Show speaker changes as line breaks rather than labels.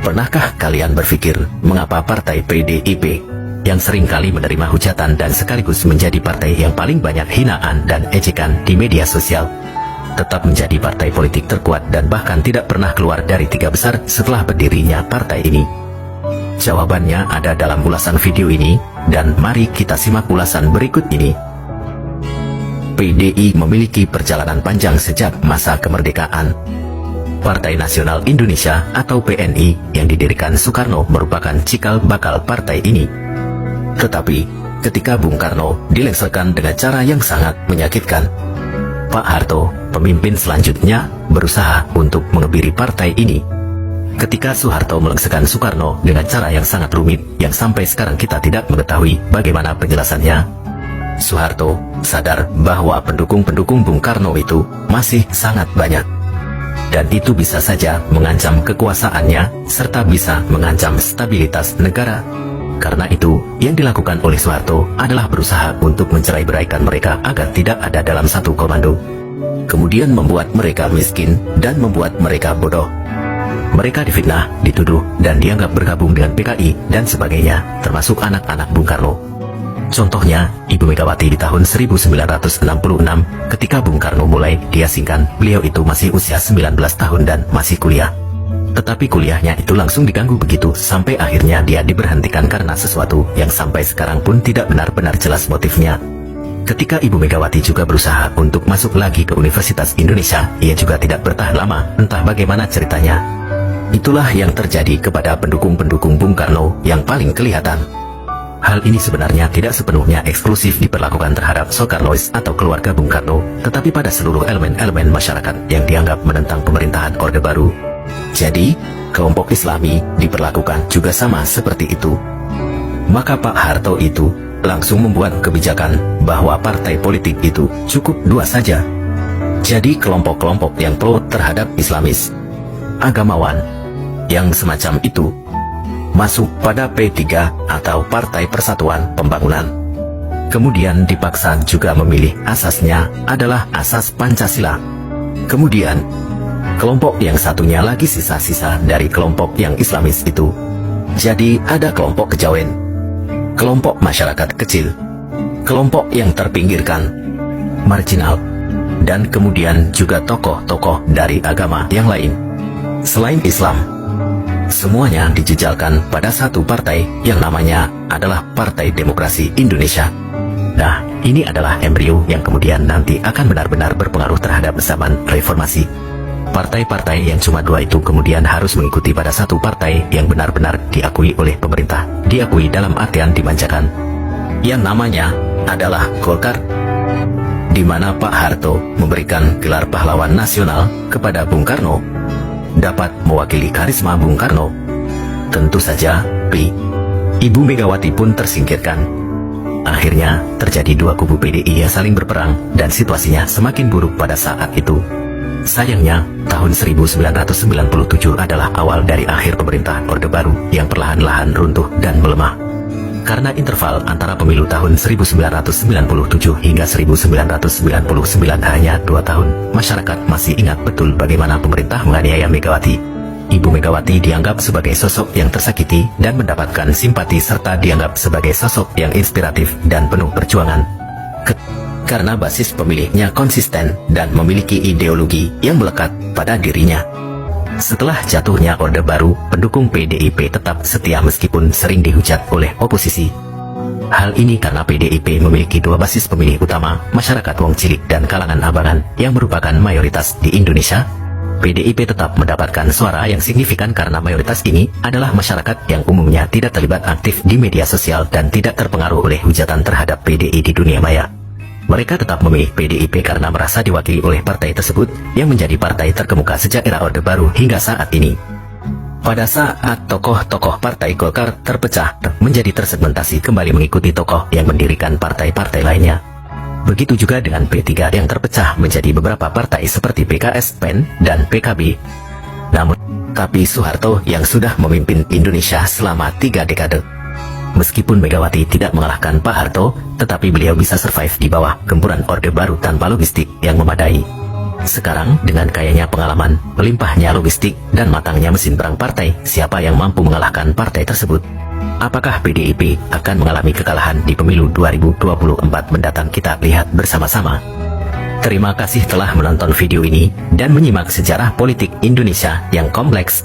Pernahkah kalian berpikir mengapa partai PDIP yang seringkali menerima hujatan dan sekaligus menjadi partai yang paling banyak hinaan dan ejekan di media sosial, tetap menjadi partai politik terkuat dan bahkan tidak pernah keluar dari 3 besar setelah berdirinya partai ini? Jawabannya ada dalam ulasan video ini, dan mari kita simak ulasan berikut ini. PDI memiliki perjalanan panjang sejak masa kemerdekaan. Partai Nasional Indonesia atau PNI yang didirikan Soekarno merupakan cikal bakal partai ini. Tetapi, ketika Bung Karno dilengsarkan dengan cara yang sangat menyakitkan, Pak Harto, pemimpin selanjutnya, berusaha untuk mengebiri partai ini. Ketika Soeharto melengsarkan Soekarno dengan cara yang sangat rumit, yang sampai sekarang kita tidak mengetahui bagaimana penjelasannya, Soeharto sadar bahwa pendukung-pendukung Bung Karno itu masih sangat banyak. Dan itu bisa saja mengancam kekuasaannya, serta bisa mengancam stabilitas negara. Karena itu, yang dilakukan oleh Soeharto adalah berusaha untuk mencerai-beraikan mereka agar tidak ada dalam satu komando. Kemudian membuat mereka miskin dan membuat mereka bodoh. Mereka difitnah, dituduh, dan dianggap bergabung dengan PKI dan sebagainya, termasuk anak-anak Bung Karno. Contohnya, Ibu Megawati di tahun 1966, ketika Bung Karno mulai diasingkan, beliau itu masih usia 19 tahun dan masih kuliah. Tetapi kuliahnya itu langsung diganggu begitu, sampai akhirnya dia diberhentikan karena sesuatu yang sampai sekarang pun tidak benar-benar jelas motifnya. Ketika Ibu Megawati juga berusaha untuk masuk lagi ke Universitas Indonesia, ia juga tidak bertahan lama, entah bagaimana ceritanya. Itulah yang terjadi kepada pendukung-pendukung Bung Karno yang paling kelihatan. Hal ini sebenarnya tidak sepenuhnya eksklusif diperlakukan terhadap Soekarnois atau keluarga Bung Karno, tetapi pada seluruh elemen-elemen masyarakat yang dianggap menentang pemerintahan Orde Baru. Jadi, kelompok Islami diperlakukan juga sama seperti itu. Maka Pak Harto itu langsung membuat kebijakan bahwa partai politik itu cukup 2 saja. Jadi kelompok-kelompok yang pro terhadap Islamis, agamawan, yang semacam itu masuk pada P3 atau Partai Persatuan Pembangunan. Kemudian dipaksa juga memilih asasnya adalah asas Pancasila. Kemudian, kelompok yang satunya lagi sisa-sisa dari kelompok yang Islamis itu. Jadi ada kelompok kejawen, kelompok masyarakat kecil, kelompok yang terpinggirkan, marginal, dan kemudian juga tokoh-tokoh dari agama yang lain selain Islam. Semuanya dijejalkan pada satu partai yang namanya adalah Partai Demokrasi Indonesia. Nah, ini adalah embrio yang kemudian nanti akan benar-benar berpengaruh terhadap zaman reformasi. Partai-partai yang cuma 2 itu kemudian harus mengikuti pada satu partai yang benar-benar diakui oleh pemerintah, diakui dalam artian dimanjakan, yang namanya adalah Golkar, di mana Pak Harto memberikan gelar pahlawan nasional kepada Bung Karno, dapat mewakili karisma Bung Karno. Tentu saja, Ibu Megawati pun tersingkirkan. Akhirnya, terjadi 2 kubu PDI yang saling berperang, dan situasinya semakin buruk pada saat itu. Sayangnya, tahun 1997 adalah awal dari akhir pemerintahan Orde Baru yang perlahan-lahan runtuh dan melemah. Karena interval antara pemilu tahun 1997 hingga 1999 hanya 2 tahun, masyarakat masih ingat betul bagaimana pemerintah menganiaya Megawati. Ibu Megawati dianggap sebagai sosok yang tersakiti dan mendapatkan simpati serta dianggap sebagai sosok yang inspiratif dan penuh perjuangan. Karena basis pemilihnya konsisten dan memiliki ideologi yang melekat pada dirinya. Setelah jatuhnya Orde Baru, pendukung PDIP tetap setia meskipun sering dihujat oleh oposisi. Hal ini karena PDIP memiliki 2 basis pemilih utama, masyarakat wong cilik dan kalangan abangan, yang merupakan mayoritas di Indonesia. PDIP tetap mendapatkan suara yang signifikan karena mayoritas ini adalah masyarakat yang umumnya tidak terlibat aktif di media sosial dan tidak terpengaruh oleh hujatan terhadap PDI di dunia maya. Mereka tetap memilih PDIP karena merasa diwakili oleh partai tersebut yang menjadi partai terkemuka sejak era Orde Baru hingga saat ini. Pada saat tokoh-tokoh partai Golkar terpecah menjadi tersegmentasi kembali mengikuti tokoh yang mendirikan partai-partai lainnya. Begitu juga dengan P3 yang terpecah menjadi beberapa partai seperti PKS, PEN, dan PKB. Namun, tapi Soeharto yang sudah memimpin Indonesia selama 3 dekade. Meskipun Megawati tidak mengalahkan Pak Harto, tetapi beliau bisa survive di bawah gempuran Orde Baru tanpa logistik yang memadai. Sekarang, dengan kayanya pengalaman, melimpahnya logistik, dan matangnya mesin perang partai, siapa yang mampu mengalahkan partai tersebut? Apakah PDIP akan mengalami kekalahan di pemilu 2024 mendatang? Kita lihat bersama-sama. Terima kasih telah menonton video ini dan menyimak sejarah politik Indonesia yang kompleks.